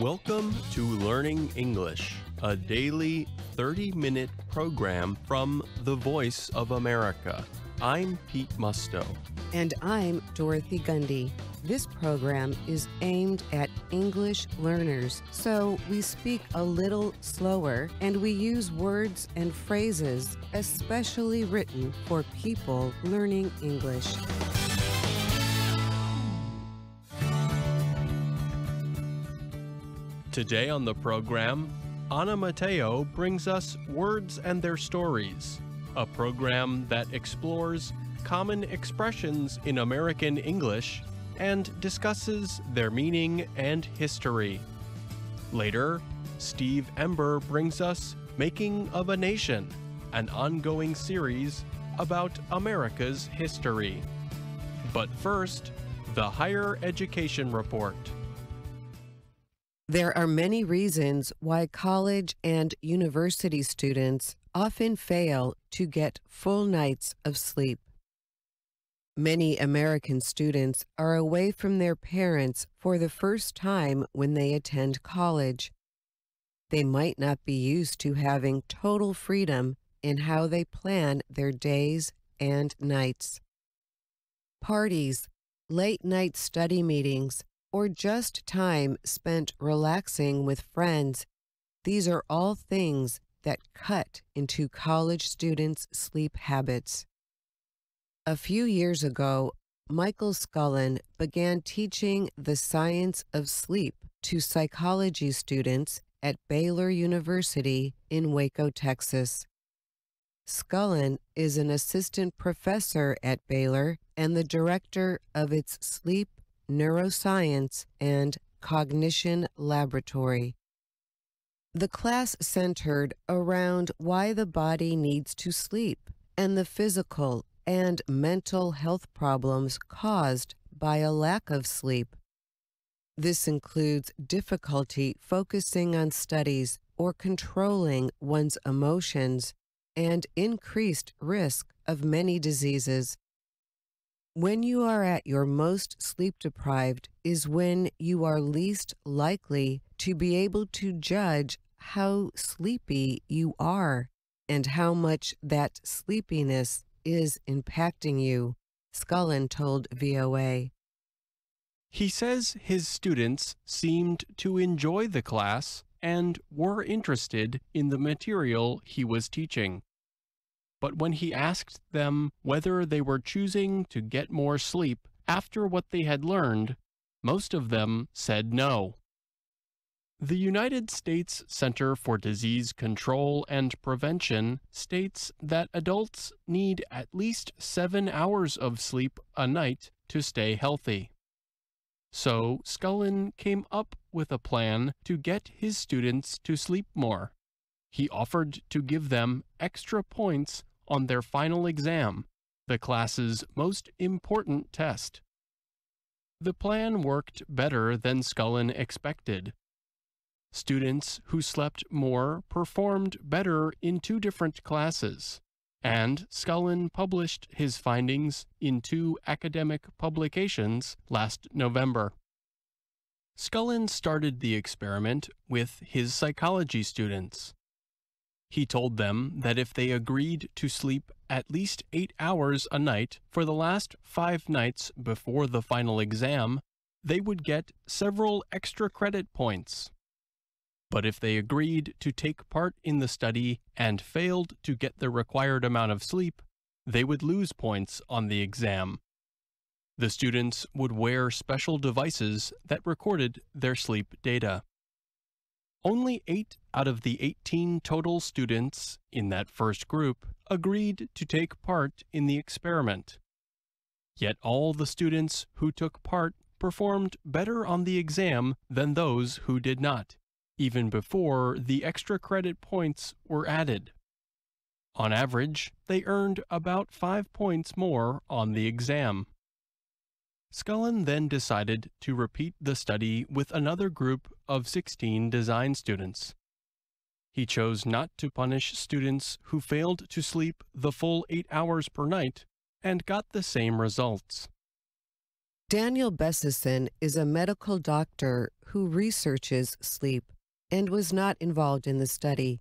Welcome to Learning English, a daily 30-minute program from the Voice of America. I'm Pete Musto. And I'm Dorothy Gundy. This program is aimed at English learners, so we speak a little slower and we use words and phrases especially written for people learning English. Today on the program, Ana Mateo brings us Words and Their Stories, a program that explores common expressions in American English and discusses their meaning and history. Later, Steve Ember brings us Making of a Nation, an ongoing series about America's history. But first, the Higher Education Report. There are many reasons why college and university students often fail to get full nights of sleep. Many American students are away from their parents for the first time when they attend college. They might not be used to having total freedom in how they plan their days and nights. Parties, late-night study meetings, or just time spent relaxing with friends, these are all things that cut into college students' sleep habits. A few years ago, Michael Scullin began teaching the science of sleep to psychology students at Baylor University in Waco, Texas. Scullin is an assistant professor at Baylor and the director of its Sleep, Neuroscience, and Cognition Laboratory. The class centered around why the body needs to sleep and the physical and mental health problems caused by a lack of sleep. This includes difficulty focusing on studies or controlling one's emotions and increased risk of many diseases. When you are at your most sleep-deprived is when you are least likely to be able to judge how sleepy you are and how much that sleepiness is impacting you, Scullin told VOA. He says his students seemed to enjoy the class and were interested in the material he was teaching. But when he asked them whether they were choosing to get more sleep after what they had learned, most of them said no. The United States Center for Disease Control and Prevention states that adults need at least 7 hours of sleep a night to stay healthy. So Scullin came up with a plan to get his students to sleep more. He offered to give them extra points on their final exam, the class's most important test. The plan worked better than Scullin expected. Students who slept more performed better in 2 different classes, and Scullin published his findings in 2 academic publications last November. Scullin started the experiment with his psychology students. He told them that if they agreed to sleep at least 8 hours a night for the last 5 nights before the final exam, they would get several extra credit points. But if they agreed to take part in the study and failed to get the required amount of sleep, they would lose points on the exam. The students would wear special devices that recorded their sleep data. Only 8 out of the 18 total students in that first group agreed to take part in the experiment. Yet all the students who took part performed better on the exam than those who did not, even before the extra credit points were added. On average, they earned about 5 points more on the exam. Scullin then decided to repeat the study with another group of 16 design students. He chose not to punish students who failed to sleep the full 8 hours per night and got the same results. Daniel Bessison is a medical doctor who researches sleep and was not involved in the study.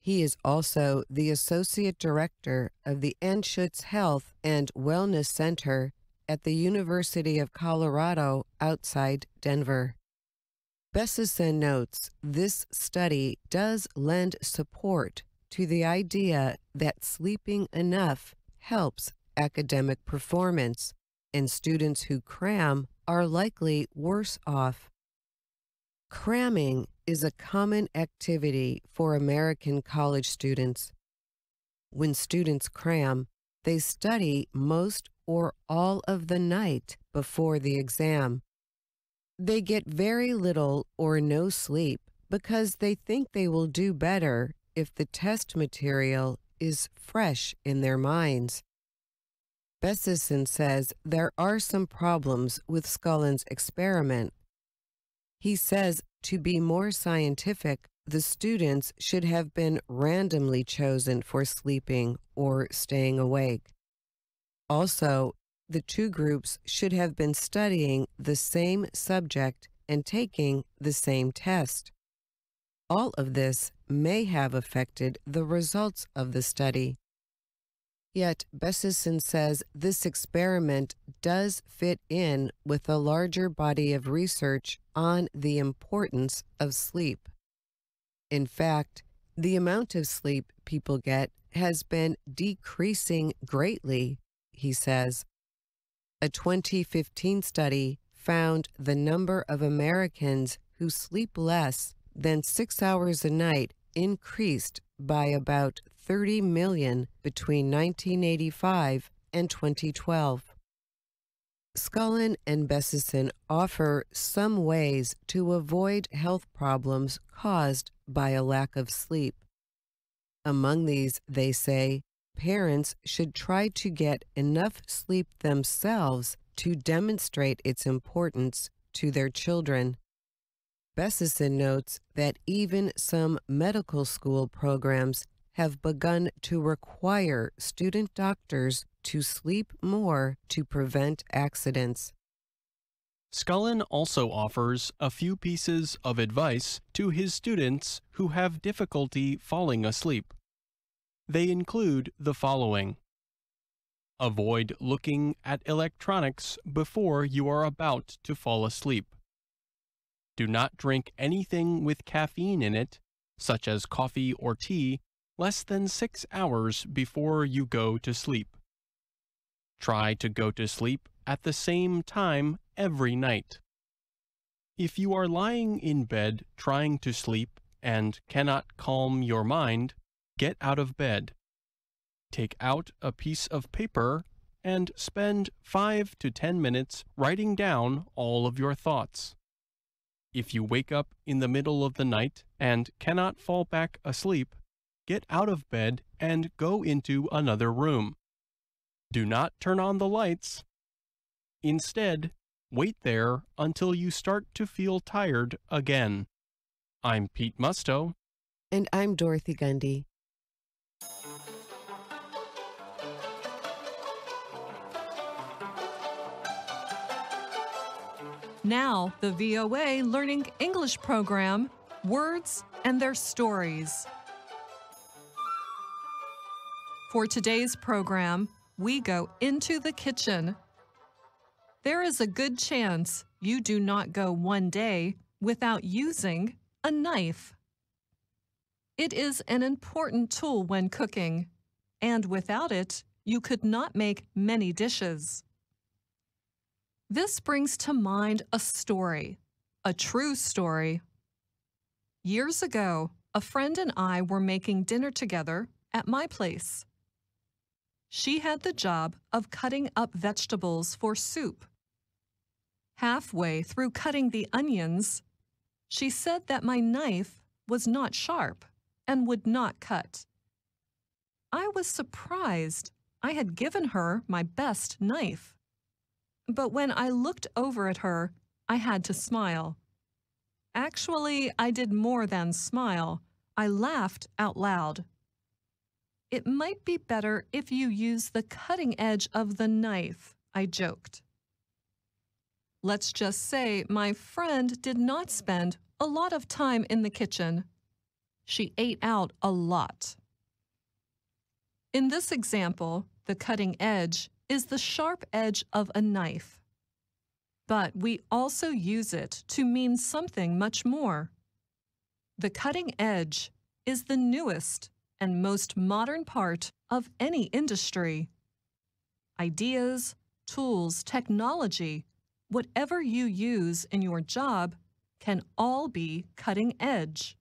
He is also the Associate Director of the Anschutz Health and Wellness Center at the University of Colorado outside Denver. Bessison notes this study does lend support to the idea that sleeping enough helps academic performance, and students who cram are likely worse off. Cramming is a common activity for American college students. When students cram, they study most or all of the night before the exam. They get very little or no sleep because they think they will do better if the test material is fresh in their minds. Bessison says there are some problems with Scullin's experiment. He says to be more scientific, the students should have been randomly chosen for sleeping or staying awake. Also, the two groups should have been studying the same subject and taking the same test. All of this may have affected the results of the study. Yet, Bessison says this experiment does fit in with a larger body of research on the importance of sleep. In fact, the amount of sleep people get has been decreasing greatly, he says. A 2015 study found the number of Americans who sleep less than 6 hours a night increased by about 30 million between 1985 and 2012. Scullin and Bessison offer some ways to avoid health problems caused by a lack of sleep. Among these, they say, parents should try to get enough sleep themselves to demonstrate its importance to their children. Bessison notes that even some medical school programs have begun to require student doctors to sleep more to prevent accidents. Scullin also offers a few pieces of advice to his students who have difficulty falling asleep. They include the following. Avoid looking at electronics before you are about to fall asleep. Do not drink anything with caffeine in it, such as coffee or tea, less than 6 hours before you go to sleep. Try to go to sleep at the same time every night. If you are lying in bed trying to sleep and cannot calm your mind, get out of bed. Take out a piece of paper and spend 5 to 10 minutes writing down all of your thoughts. If you wake up in the middle of the night and cannot fall back asleep, get out of bed and go into another room. Do not turn on the lights. Instead, wait there until you start to feel tired again. I'm Pete Musto. And I'm Dorothy Gundy. Now, the VOA Learning English program, Words and Their Stories. For today's program, we go into the kitchen. There is a good chance you do not go one day without using a knife. It is an important tool when cooking, and without it, you could not make many dishes. This brings to mind a story, a true story. Years ago, a friend and I were making dinner together at my place. She had the job of cutting up vegetables for soup. Halfway through cutting the onions, she said that my knife was not sharp and would not cut. I was surprised. I had given her my best knife. But when I looked over at her, I had to smile. Actually, I did more than smile. I laughed out loud. It might be better if you use the cutting edge of the knife, I joked. Let's just say my friend did not spend a lot of time in the kitchen. She ate out a lot. In this example, the cutting edge is the sharp edge of a knife. But we also use it to mean something much more. The cutting edge is the newest and most modern part of any industry. Ideas, tools, technology, whatever you use in your job can all be cutting edge.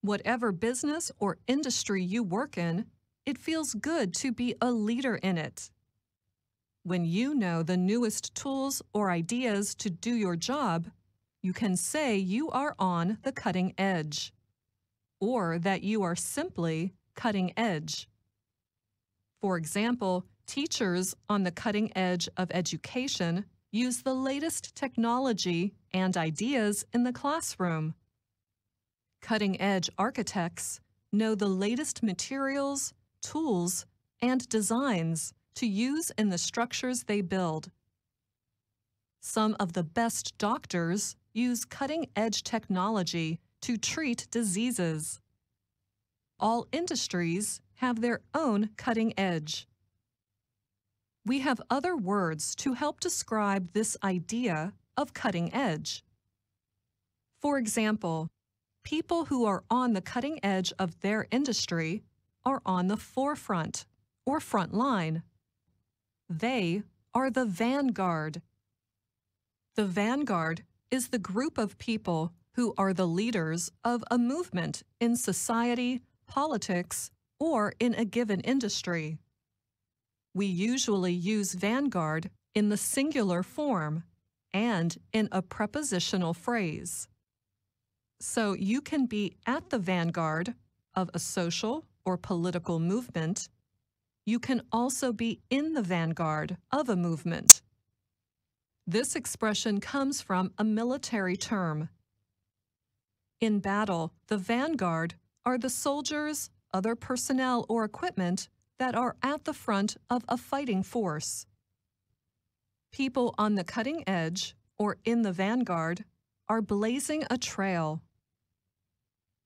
Whatever business or industry you work in, it feels good to be a leader in it. When you know the newest tools or ideas to do your job, you can say you are on the cutting edge, or that you are simply cutting edge. For example, teachers on the cutting edge of education use the latest technology and ideas in the classroom. Cutting-edge architects know the latest materials, tools, and designs to use in the structures they build. Some of the best doctors use cutting-edge technology to treat diseases. All industries have their own cutting edge. We have other words to help describe this idea of cutting edge. For example, people who are on the cutting edge of their industry are on the forefront or front line. They are the vanguard. The vanguard is the group of people who are the leaders of a movement in society, politics, or in a given industry. We usually use vanguard in the singular form and in a prepositional phrase. So you can be at the vanguard of a social or political movement. You can also be in the vanguard of a movement. This expression comes from a military term. In battle, the vanguard are the soldiers, other personnel or equipment that are at the front of a fighting force. People on the cutting edge or in the vanguard are blazing a trail.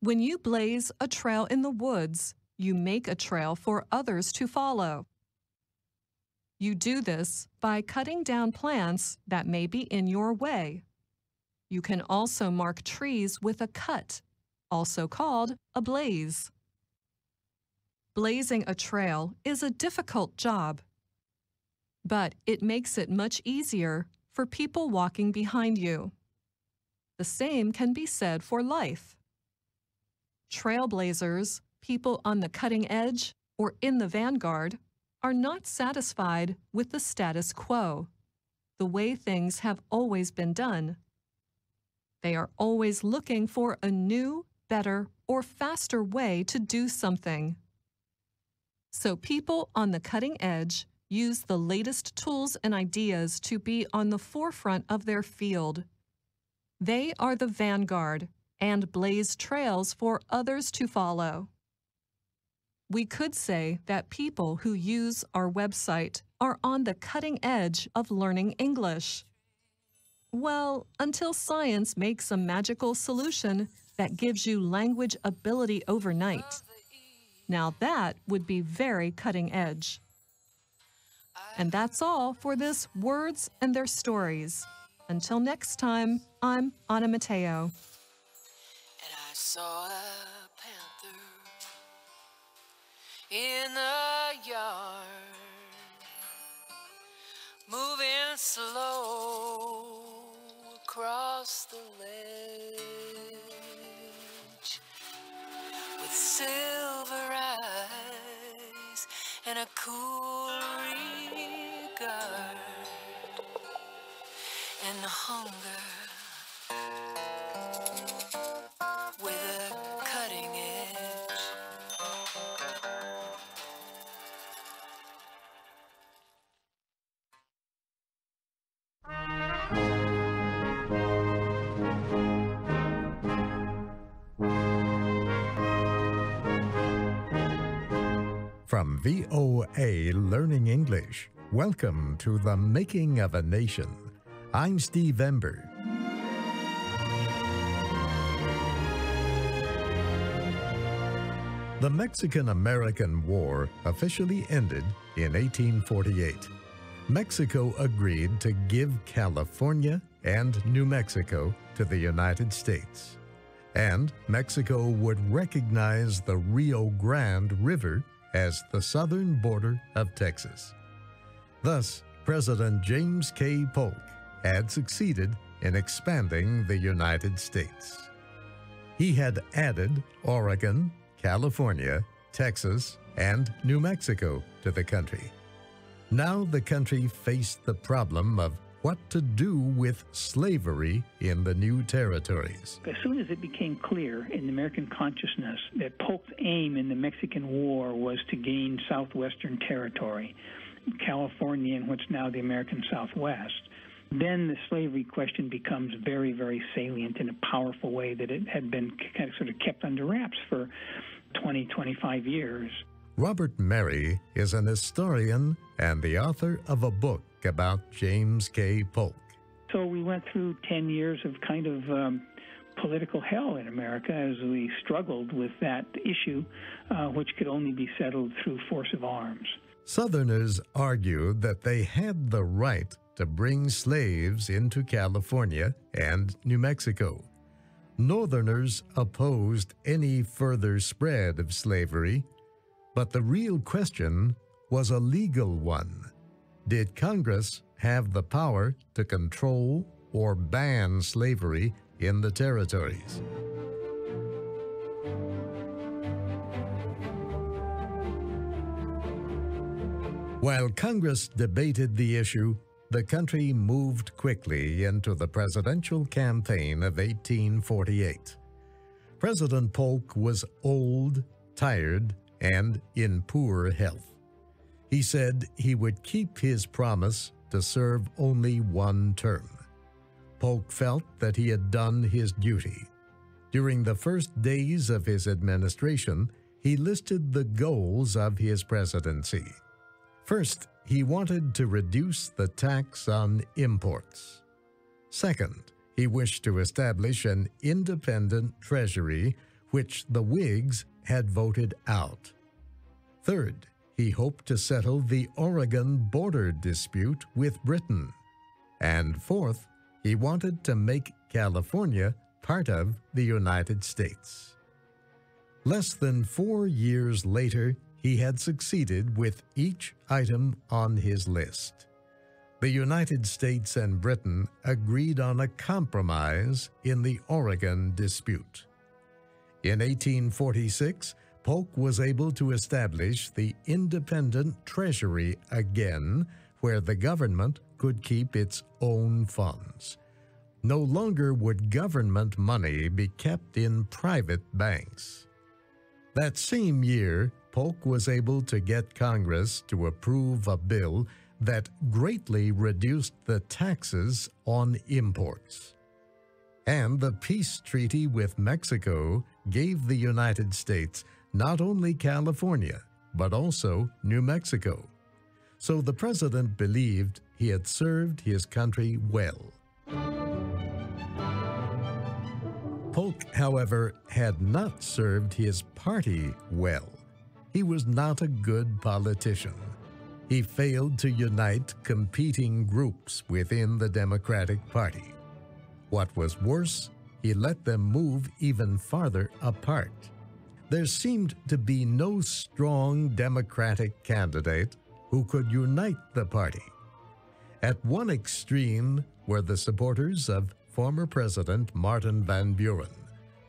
When you blaze a trail in the woods, you make a trail for others to follow. You do this by cutting down plants that may be in your way. You can also mark trees with a cut, also called a blaze. Blazing a trail is a difficult job, but it makes it much easier for people walking behind you. The same can be said for life. Trailblazers, people on the cutting edge or in the vanguard, are not satisfied with the status quo, the way things have always been done. They are always looking for a new, better, or faster way to do something. So people on the cutting edge use the latest tools and ideas to be on the forefront of their field. They are the vanguard and blaze trails for others to follow. We could say that people who use our website are on the cutting edge of learning English. Well, until science makes a magical solution that gives you language ability overnight. Now that would be very cutting edge. And that's all for this Words and Their Stories. Until next time, I'm Anna Mateo. And I saw a panther in the yard, moving slow across the ledge, with silver eyes and a cool regard and hunger with a cutting edge. From VOA Learning English, welcome to The Making of a Nation. I'm Steve Ember. The Mexican-American War officially ended in 1848. Mexico agreed to give California and New Mexico to the United States, and Mexico would recognize the Rio Grande River as the southern border of Texas. Thus, President James K. Polk had succeeded in expanding the United States. He had added Oregon, California, Texas, and New Mexico to the country. Now the country faced the problem of what to do with slavery in the new territories. As soon as it became clear in the American consciousness that Polk's aim in the Mexican War was to gain southwestern territory, California and what's now the American Southwest, then the slavery question becomes very, very salient in a powerful way that it had been kind of sort of kept under wraps for 20, 25 years. Robert Merry is an historian and the author of a book about James K. Polk. So we went through 10 years of kind of political hell in America as we struggled with that issue, which could only be settled through force of arms. Southerners argued that they had the right to bring slaves into California and New Mexico. Northerners opposed any further spread of slavery, but the real question was a legal one. Did Congress have the power to control or ban slavery in the territories? While Congress debated the issue, the country moved quickly into the presidential campaign of 1848. President Polk was old, tired, and in poor health. He said he would keep his promise to serve only one term. Polk felt that he had done his duty. During the first days of his administration, he listed the goals of his presidency. First, he wanted to reduce the tax on imports. Second, he wished to establish an independent treasury, which the Whigs had voted out. Third, he hoped to settle the Oregon border dispute with Britain. And fourth, he wanted to make California part of the United States. Less than 4 years later, he had succeeded with each item on his list. The United States and Britain agreed on a compromise in the Oregon dispute. In 1846, Polk was able to establish the independent treasury again, where the government could keep its own funds. No longer would government money be kept in private banks. That same year, Polk was able to get Congress to approve a bill that greatly reduced the taxes on imports. And the peace treaty with Mexico gave the United States not only California, but also New Mexico. So the president believed he had served his country well. Polk, however, had not served his party well. He was not a good politician. He failed to unite competing groups within the Democratic Party. What was worse, he let them move even farther apart. There seemed to be no strong Democratic candidate who could unite the party. At one extreme were the supporters of former President Martin Van Buren,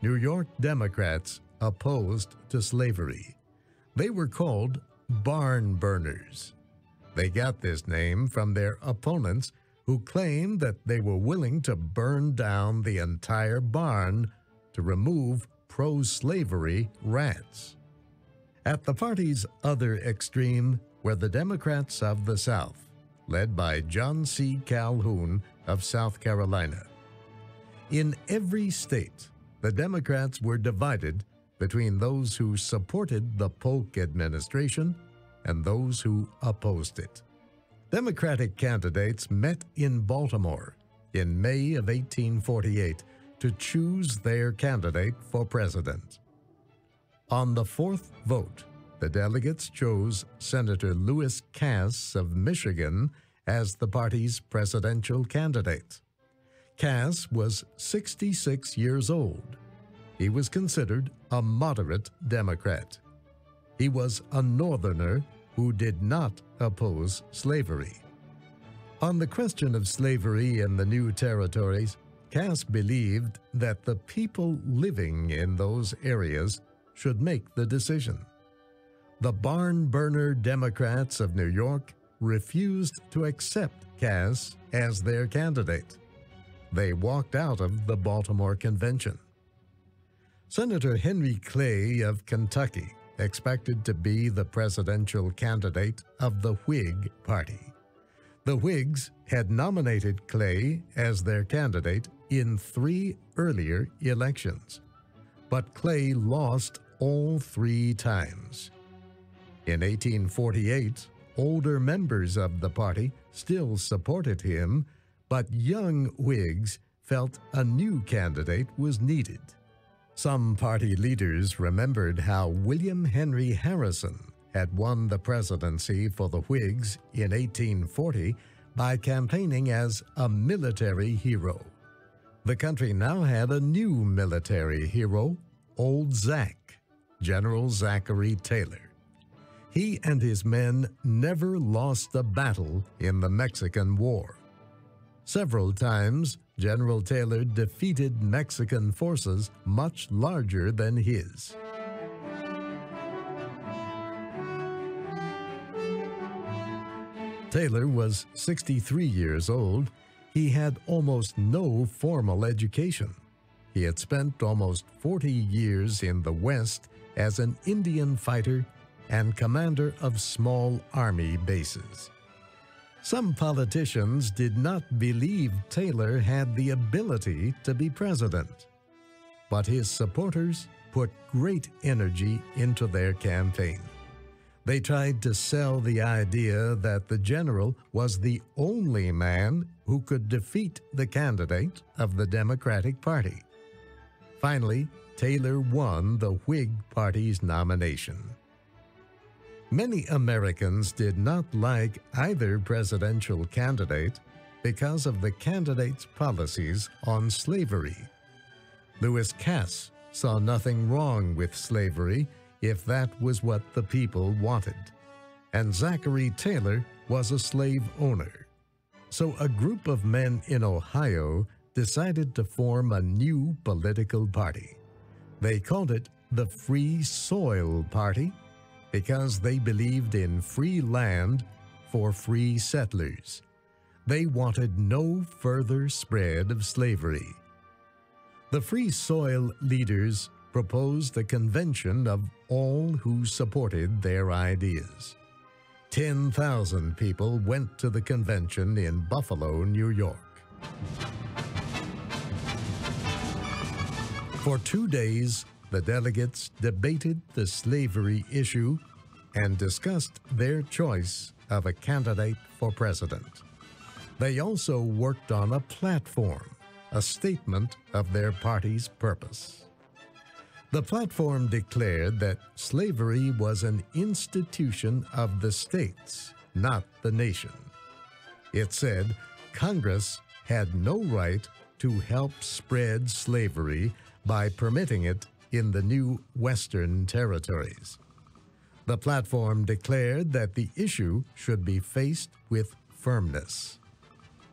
New York Democrats opposed to slavery. They were called barn burners. They got this name from their opponents, who claimed that they were willing to burn down the entire barn to remove pro-slavery rats. At the party's other extreme were the Democrats of the South, led by John C. Calhoun of South Carolina. In every state, the Democrats were divided between those who supported the Polk administration and those who opposed it. Democratic candidates met in Baltimore in May of 1848 to choose their candidate for president. On the fourth vote, the delegates chose Senator Lewis Cass of Michigan as the party's presidential candidate. Cass was 66 years old. He was considered a moderate Democrat. He was a Northerner who did not oppose slavery. On the question of slavery in the new territories, Cass believed that the people living in those areas should make the decision. The barn-burner Democrats of New York refused to accept Cass as their candidate. They walked out of the Baltimore Convention. Senator Henry Clay of Kentucky expected to be the presidential candidate of the Whig Party. The Whigs had nominated Clay as their candidate in 3 earlier elections, but Clay lost all 3 times. In 1848, older members of the party still supported him, but young Whigs felt a new candidate was needed. Some party leaders remembered how William Henry Harrison had won the presidency for the Whigs in 1840 by campaigning as a military hero. The country now had a new military hero, Old Zack, General Zachary Taylor. He and his men never lost a battle in the Mexican War. Several times, General Taylor defeated Mexican forces much larger than his. Taylor was 63 years old. He had almost no formal education. He had spent almost 40 years in the West as an Indian fighter and commander of small army bases. Some politicians did not believe Taylor had the ability to be president, but his supporters put great energy into their campaign. They tried to sell the idea that the general was the only man who could defeat the candidate of the Democratic Party. Finally, Taylor won the Whig Party's nomination. Many Americans did not like either presidential candidate because of the candidate's policies on slavery. Lewis Cass saw nothing wrong with slavery if that was what the people wanted, and Zachary Taylor was a slave owner. So a group of men in Ohio decided to form a new political party. They called it the Free Soil Party because they believed in free land for free settlers. They wanted no further spread of slavery. The Free Soil leaders proposed a convention of all who supported their ideas. 10,000 people went to the convention in Buffalo, New York. For 2 days, the delegates debated the slavery issue and discussed their choice of a candidate for president. They also worked on a platform, a statement of their party's purpose. The platform declared that slavery was an institution of the states, not the nation. It said Congress had no right to help spread slavery by permitting it in the new Western territories. The platform declared that the issue should be faced with firmness.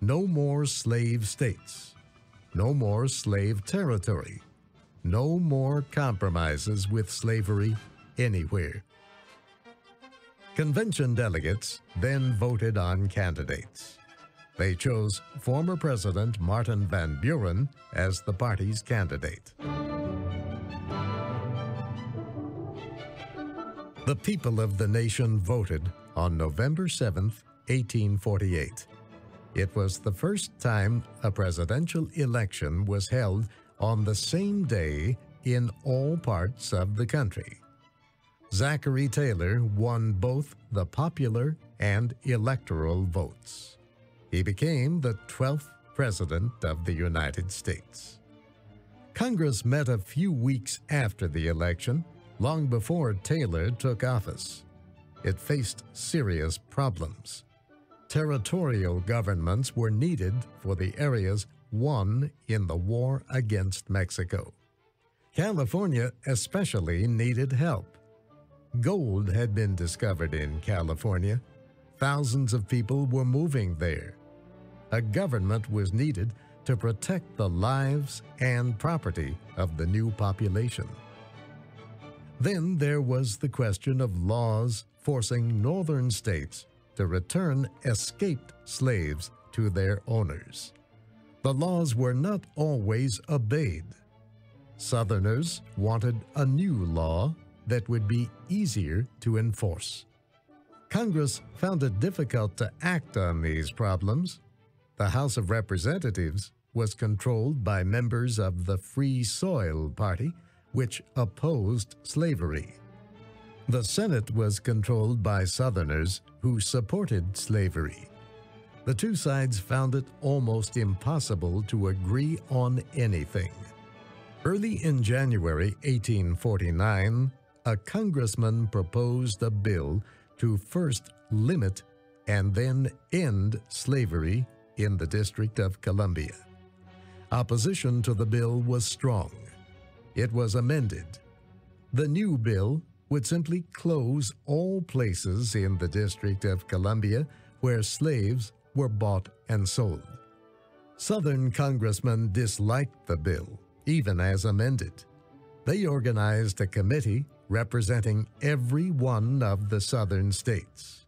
No more slave states. No more slave territory. No more compromises with slavery anywhere. Convention delegates then voted on candidates. They chose former President Martin Van Buren as the party's candidate. The people of the nation voted on November 7, 1848. It was the first time a presidential election was held on the same day in all parts of the country. Zachary Taylor won both the popular and electoral votes. He became the 12th President of the United States. Congress met a few weeks after the election, long before Taylor took office. It faced serious problems. Territorial governments were needed for the areas won in the war against Mexico. California especially needed help. Gold had been discovered in California. Thousands of people were moving there. A government was needed to protect the lives and property of the new population. Then there was the question of laws forcing northern states to return escaped slaves to their owners. The laws were not always obeyed. Southerners wanted a new law that would be easier to enforce. Congress found it difficult to act on these problems. The House of Representatives was controlled by members of the Free Soil Party, which opposed slavery. The Senate was controlled by Southerners who supported slavery. The two sides found it almost impossible to agree on anything. Early in January 1849, a congressman proposed a bill to first limit and then end slavery in the District of Columbia. Opposition to the bill was strong. It was amended. The new bill would simply close all places in the District of Columbia where slaves were bought and sold. Southern congressmen disliked the bill, even as amended. They organized a committee representing every one of the southern states.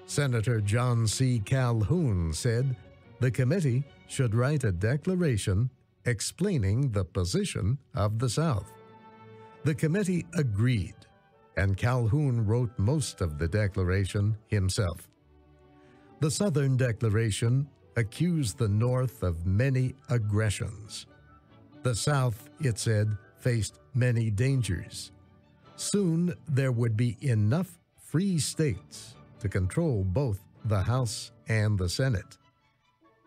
Senator John C. Calhoun said the committee should write a declaration explaining the position of the South. The committee agreed, and Calhoun wrote most of the declaration himself. The Southern Declaration accused the North of many aggressions. The South, it said, faced many dangers. Soon there would be enough free states to control both the House and the Senate.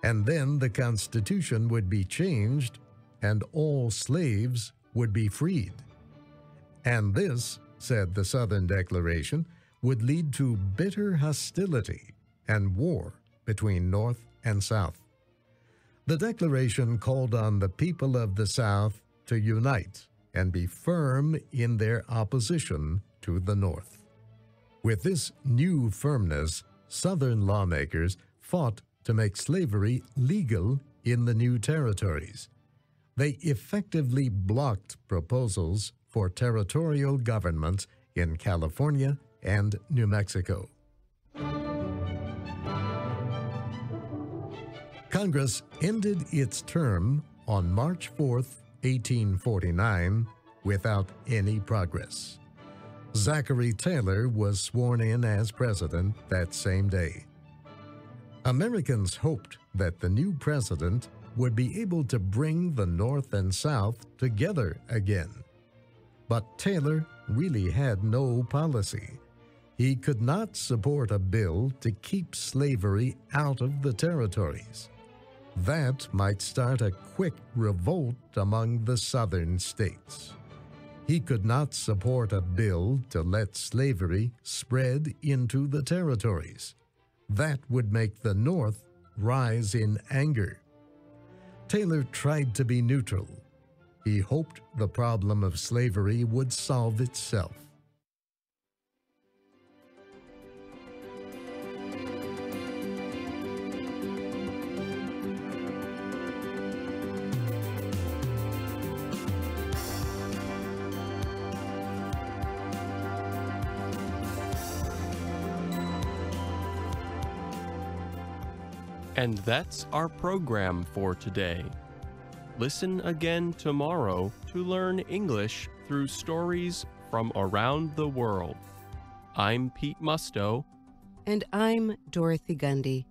And then the Constitution would be changed and all slaves would be freed. And this, said the Southern Declaration, would lead to bitter hostility and war between North and South. The Declaration called on the people of the South to unite and be firm in their opposition to the North. With this new firmness, Southern lawmakers fought to make slavery legal in the new territories. They effectively blocked proposals for territorial governments in California and New Mexico. Congress ended its term on March 4th, 1849, without any progress. Zachary Taylor was sworn in as president that same day. Americans hoped that the new president would be able to bring the North and South together again. But Taylor really had no policy. He could not support a bill to keep slavery out of the territories. That might start a quick revolt among the southern states. He could not support a bill to let slavery spread into the territories. That would make the North rise in anger. Taylor tried to be neutral. He hoped the problem of slavery would solve itself. And that's our program for today. Listen again tomorrow to learn English through stories from around the world. I'm Pete Musto. And I'm Dorothy Gundy.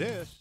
This